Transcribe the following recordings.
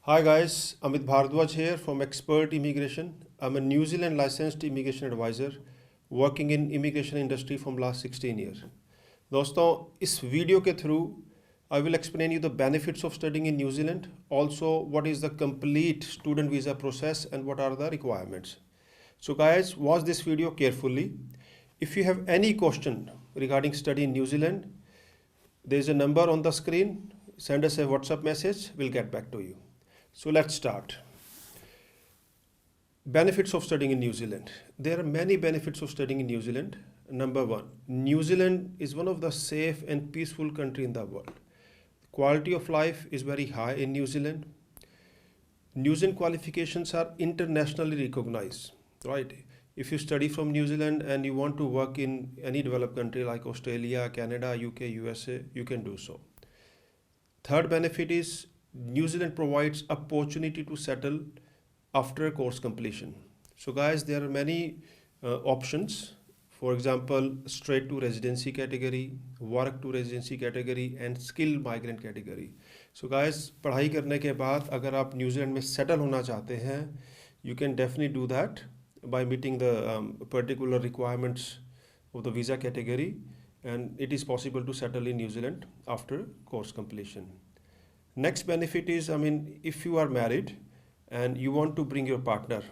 Hi guys, Amit Bhardwaj here from Expert Immigration. I'm a New Zealand licensed immigration advisor working in immigration industry from last 16 years. दोस्तों इस video के through I will explain you the benefits of studying in New Zealand, also what is the complete student visa process and what are the requirements. So guys, watch this video carefully. If you have any question regarding study in New Zealand, there is a number on the screen. Send us a WhatsApp message, we'll get back to you. So let's start. Benefits of studying in New Zealand. There are many benefits of studying in New Zealand. Number one, New Zealand is one of the safe and peaceful country in the world. Quality of life is very high in New Zealand. New Zealand qualifications are internationally recognized, right? If you study from New Zealand and you want to work in any developed country like Australia, Canada, UK, USA, you can do so. Third benefit is New Zealand provides opportunity to settle after course completion. So guys, there are many options. For example, straight to residency category, work to residency category and skilled migrant category. So guys, पढ़ाई करने के बाद अगर आप New Zealand में settle होना चाहते हैं, you can definitely do that by meeting the particular requirements of the visa category, and it is possible to settle in New Zealand after course completion. Next benefit is, if you are married and you want to bring your partner,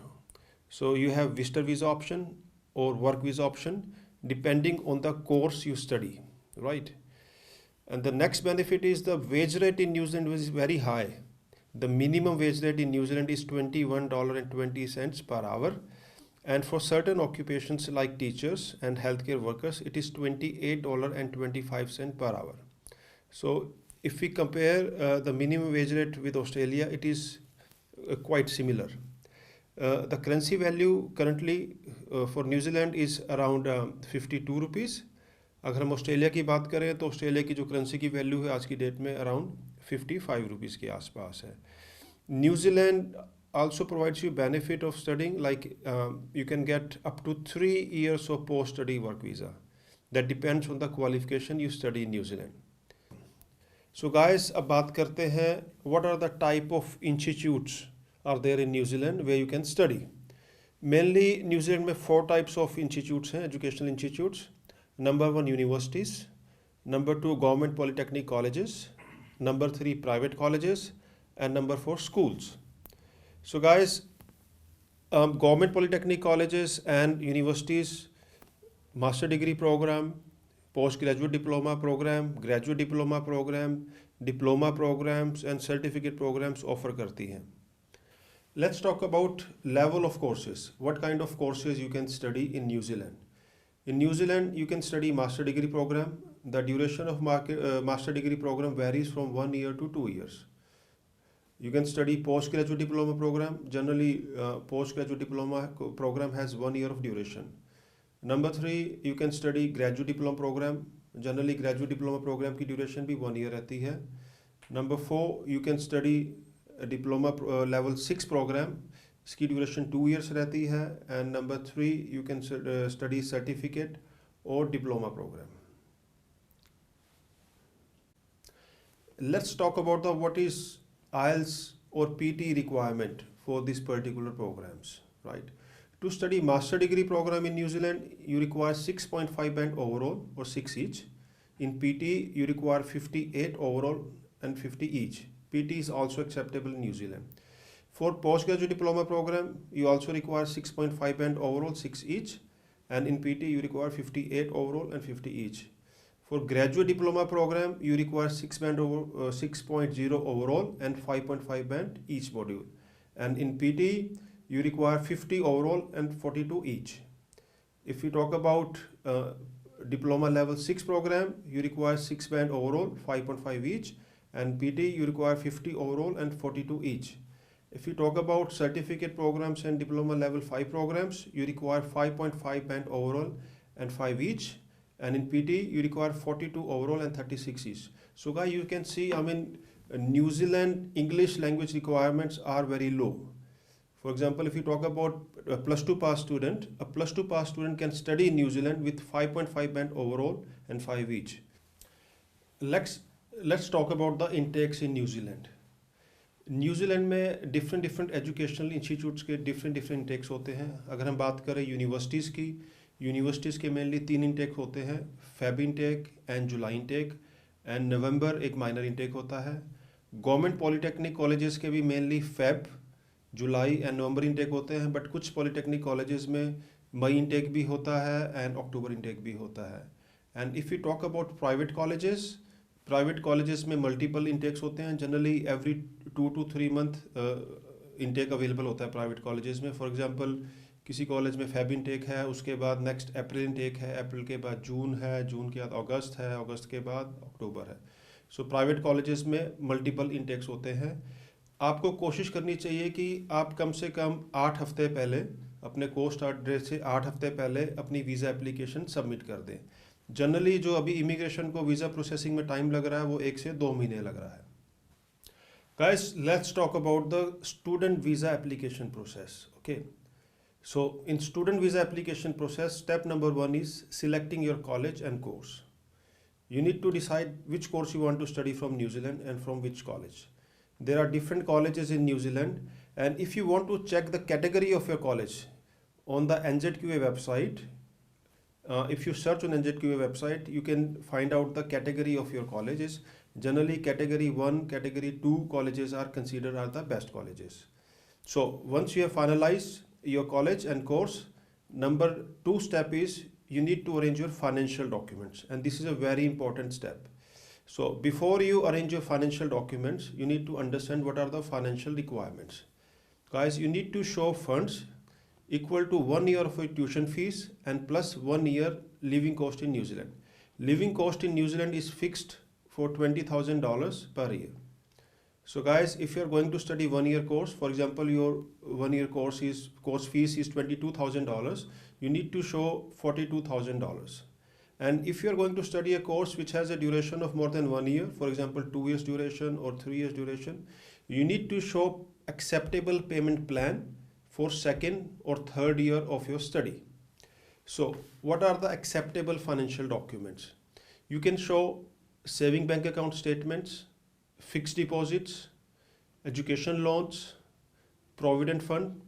so you have visitor visa option or work visa option depending on the course you study, right? And the next benefit is the wage rate in New Zealand is very high. The minimum wage rate in New Zealand is $21.20 per hour. And for certain occupations like teachers and healthcare workers, it is $28.25 per hour. So if we compare the minimum wage rate with Australia, it is quite similar. The currency value currently for New Zealand is around 52 rupees. अगर हम Australia की बात करें तो Australia की जो currency की value है आज की डेट में अराउंड 55 रुपीज़ के आसपास है. New Zealand also provides you benefit of studying, like you can get up to 3 years of post-study work visa. That depends on the qualification you study in New Zealand. So guys, अब बात करते हैं what are the type of institutes are there in New Zealand where you can study. Mainly New Zealand में 4 types of institutes हैं, educational institutes. Number 1 universities, number 2 government polytechnic colleges, number 3 private colleges, and number 4 schools. So guys, government polytechnic colleges and universities, master degree program, postgraduate diploma program, graduate diploma program, diploma programs and certificate programs offer करती हैं. Let's talk about level of courses. What kind of courses you can study in New Zealand? In New Zealand, you can study master degree program. The duration of master degree program varies from 1 year to 2 years. You can study postgraduate diploma program. Generally, postgraduate diploma program has 1 year of duration. Number 3, you can study graduate diploma program. Generally, graduate diploma program की duration भी 1 year रहती है. Number 4, you can study a diploma level 6 program. इसकी duration 2 years रहती है. And number 3, you can study certificate or diploma program. Let's talk about what is IELTS or PT requirement for these particular programs, right? To study master degree program in New Zealand, you require 6.5 band overall or 6 each. In PT, you require 58 overall and 50 each. PT is also acceptable in New Zealand. For postgraduate diploma program, you also require 6.5 band overall, 6 each. And in PT, you require 58 overall and 50 each. For graduate diploma program, you require 6.0 overall and 5.5 band each module. And in PT, you require 50 overall and 42 each. If you talk about diploma level 6 program, you require 6 band overall, 5.5 each, and PT you require 50 overall and 42 each. If you talk about certificate programs and diploma level 5 programs, you require 5.5 band overall and 5 each, and in PT you require 42 overall and 36 each. So guys, you can see, New Zealand English language requirements are very low. For example, if you talk about a plus 2 pass student, a plus 2 pass student can study in New Zealand with 5.5 band overall and 5 each. Let's talk about the intakes in New Zealand. New Zealand में different educational institutes के different Intex होते हैं। अगर हम बात करें universities की, universities के मेनली 3 इंटेक होते हैं, Feb intake and July intake and November एक माइनर इंटेक होता है। गवर्नमेंट पॉलीटेक्निक कॉलेजेस के भी mainly Feb, July and November intake होते हैं, बट कुछ पॉलीटेक्निक कॉलेजेस में मई इंटेक भी होता है एंड अक्टूबर इंटेक भी होता है। And if you talk about private colleges में मल्टीपल इंटेक्स होते हैं। Generally every 2 to 3 month intake available होता है प्राइवेट कॉलेजेस में। फॉर एग्जांपल किसी कॉलेज में फेब इंटेक है, उसके बाद नेक्स्ट अप्रैल इंटेक है, अप्रैल के बाद जून है, जून के बाद अगस्त है, अगस्त के बाद अक्टूबर है। सो प्राइवेट कॉलेजेस में मल्टीपल इंटेक्स होते हैं। आपको कोशिश करनी चाहिए कि आप कम से कम 8 हफ्ते पहले अपने कोर्स स्टार्ट डेट से 8 हफ्ते पहले अपनी वीज़ा एप्लीकेशन सबमिट कर दें। जनरली जो अभी इमिग्रेशन को वीज़ा प्रोसेसिंग में टाइम लग रहा है वो 1 से 2 महीने लग रहा है। Guys, let's talk about the student visa application process. Okay. So in student visa application process, step number 1 is selecting your college and course. You need to decide which course you want to study from New Zealand and from which college. There are different colleges in New Zealand, and if you want to check the category of your college on the NZQA website, if you search on NZQA website, you can find out the category of your colleges. Generally, category 1, category 2 colleges are considered are the best colleges. So once you have finalized your college and course, number 2 step is you need to arrange your financial documents, and this is a very important step. So before you arrange your financial documents, you need to understand what are the financial requirements. Guys, you need to show funds equal to 1 year of your tuition fees and plus 1 year living cost in New Zealand. Living cost in New Zealand is fixed for $20,000 per year. So guys, if you are going to study 1 year course, for example, your 1 year course fees is $22,000, you need to show $42,000. And if you are going to study a course which has a duration of more than 1 year, for example 2 years duration or 3 years duration, you need to show acceptable payment plan for second or third year of your study. So what are the acceptable financial documents? You can show saving bank account statements, fixed deposits, education loans, provident fund.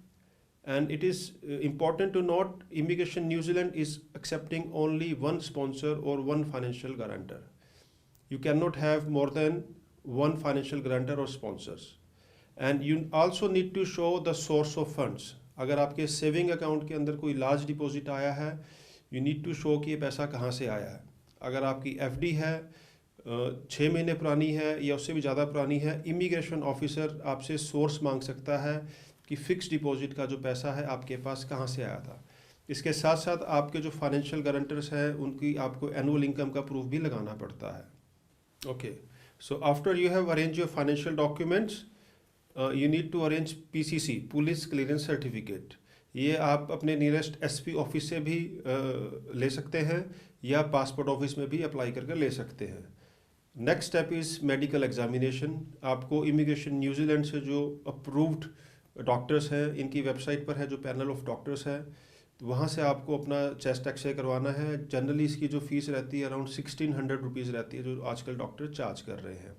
And it is important to note, Immigration New Zealand is accepting only one sponsor or one financial guarantor. You cannot have more than one financial guarantor or sponsors. And you also need to show the source of funds. अगर आपके saving account के अंदर कोई large deposit आया है, you need to show कि ये पैसा कहाँ से आया है। अगर आपकी FD है 6 महीने पुरानी है या उससे भी ज़्यादा पुरानी है, इमिग्रेशन ऑफिसर आपसे सोर्स मांग सकता है कि फ़िक्स डिपॉजिट का जो पैसा है आपके पास कहाँ से आया था। इसके साथ साथ आपके जो फाइनेंशियल गारंटर्स हैं उनकी आपको एनुअल इनकम का प्रूफ भी लगाना पड़ता है। Okay, so after you have arrange your financial documents, you need to arrange PCC, police clearance certificate. ये आप अपने नियरेस्ट SP ऑफिस से भी ले सकते हैं या पासपोर्ट ऑफिस में भी अप्लाई करके ले सकते हैं। Next step is medical examination. आपको इमिग्रेशन न्यूजीलैंड से जो अप्रूव्ड डॉक्टर्स हैं, इनकी वेबसाइट पर है जो पैनल ऑफ डॉक्टर्स है, तो वहाँ से आपको अपना चेस्ट एक्सरे करवाना है। जनरली इसकी जो फीस रहती है अराउंड 1600 रुपीज़ रहती है, जो आजकल डॉक्टर चार्ज कर रहे हैं।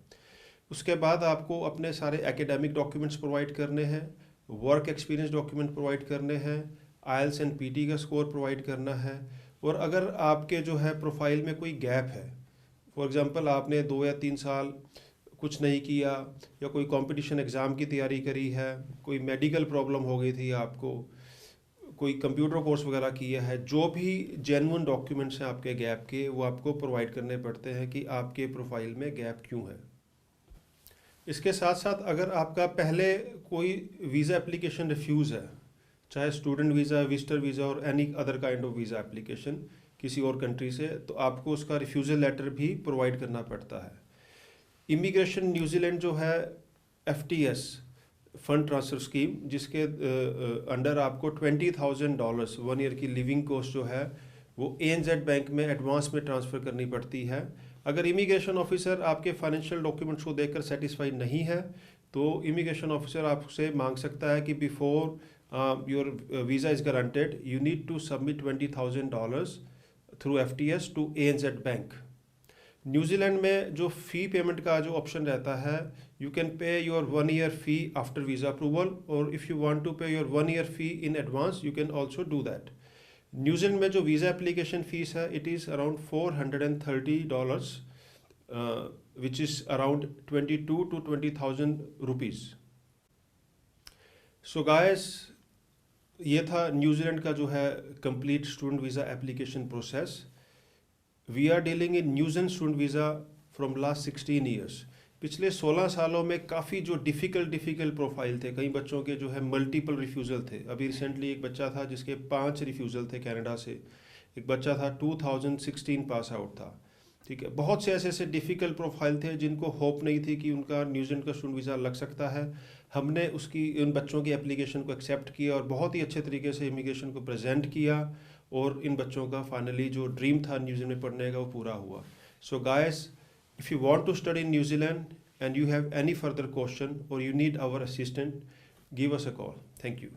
उसके बाद आपको अपने सारे एकेडमिक डॉक्यूमेंट्स प्रोवाइड करने हैं, वर्क एक्सपीरियंस डॉक्यूमेंट प्रोवाइड करने हैं, IELTS एंड PT का स्कोर प्रोवाइड करना है। और अगर आपके जो है प्रोफाइल में कोई गैप है, फॉर एग्ज़ाम्पल आपने 2 या 3 साल कुछ नहीं किया या कोई कंपटीशन एग्ज़ाम की तैयारी करी है, कोई मेडिकल प्रॉब्लम हो गई थी आपको, कोई कंप्यूटर कोर्स वगैरह किया है, जो भी जेन्युइन डॉक्यूमेंट्स हैं आपके गैप के, वो आपको प्रोवाइड करने पड़ते हैं कि आपके प्रोफाइल में गैप क्यों है। इसके साथ साथ अगर आपका पहले कोई वीज़ा एप्लीकेशन रिफ्यूज़ है, चाहे स्टूडेंट वीज़ा, विजिटर वीज़ा और any other kind of visa application किसी और कंट्री से, तो आपको उसका रिफ्यूज़ल लेटर भी प्रोवाइड करना पड़ता है। इमिग्रेशन न्यूजीलैंड जो है FTS फंड ट्रांसफ़र स्कीम, जिसके अंडर आपको $20,000 1 ईयर की लिविंग कॉस्ट जो है वो ANZ बैंक में एडवांस में ट्रांसफ़र करनी पड़ती है। अगर इमिग्रेशन ऑफिसर आपके फाइनेंशियल डॉक्यूमेंट्स को देखकर सेटिस्फाइड नहीं है तो इमिग्रेशन ऑफिसर आपसे मांग सकता है कि before your visa is guaranteed you need to submit $20,000 through FTS to ANZ bank. New Zealand में जो फ़ी पेमेंट का जो ऑप्शन रहता है, You can pay your 1 year fee after visa approval, or if you want to pay your 1 year fee in advance, you can also do that. New Zealand में जो visa application fees है, it is around $430, which is around 22 to 20,000 rupees. So guys, ये था New Zealand का जो है complete student visa application process. We are dealing in New Zealand student visa from last 16 years. पिछले 16 सालों में काफ़ी जो डिफ़िकल्ट प्रोफाइल थे, कई बच्चों के जो है मल्टीपल रिफ्यूज़ल थे. अभी रिसेंटली एक बच्चा था जिसके 5 रिफ्यूज़ल थे कनाडा से. एक बच्चा था 2016 पास आउट था. ठीक है, बहुत से ऐसे डिफ़िकल्ट प्रोफाइल थे जिनको होप नहीं थी कि उनका न्यूजीलैंड का स्टूडेंट वीज़ा लग सकता है. हमने उन बच्चों की एप्लीकेशन को एक्सेप्ट किया और बहुत ही अच्छे तरीके से इमिग्रेशन को प्रेजेंट किया, और इन बच्चों का फाइनली जो ड्रीम था न्यूजीलैंड में पढ़ने का वो पूरा हुआ. So guys, if you want to study in New Zealand and you have any further question or you need our assistance, give us a call. Thank you.